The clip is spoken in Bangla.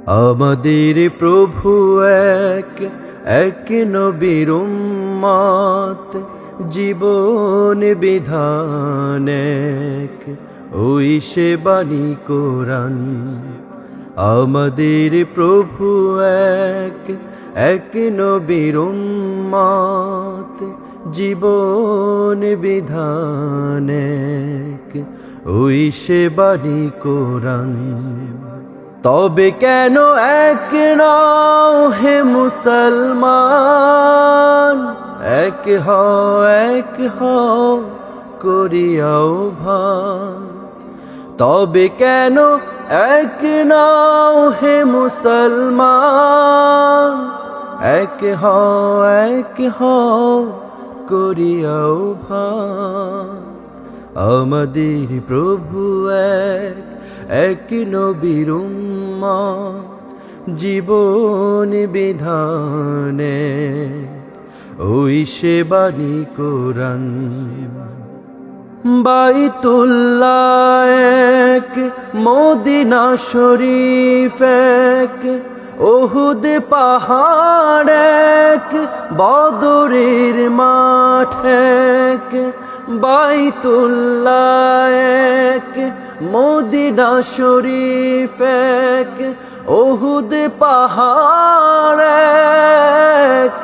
আমাদের প্রভু এক, এক নবীর উম্মত, জীবন বিধান এক, ওই সে বাণী কোরআন। আমাদের প্রভু এক, এক নবীর উম্মত, জীবন বিধান এক, ওই সে বাণী কোরআন। তবে কেন এক নও হে মুসলমান, এক হও করিয়াও ভান। তবে কেন এক নও হে মুসলমান, এক হও করিয়াও ভান। আমাদের প্রভু এক, এক নবীর উম্মত, জীবন বিধান এক, ওই সে বাণী কোরআন। বাইতুল্লাহ এক, মদিনা শরীফ এক, উহুদ পাহাড় এক, বদরের মাঠ এক। বাইতুল্লাহ এক, মদিনা শরীফ এক, উহুদ পাহাড় এক,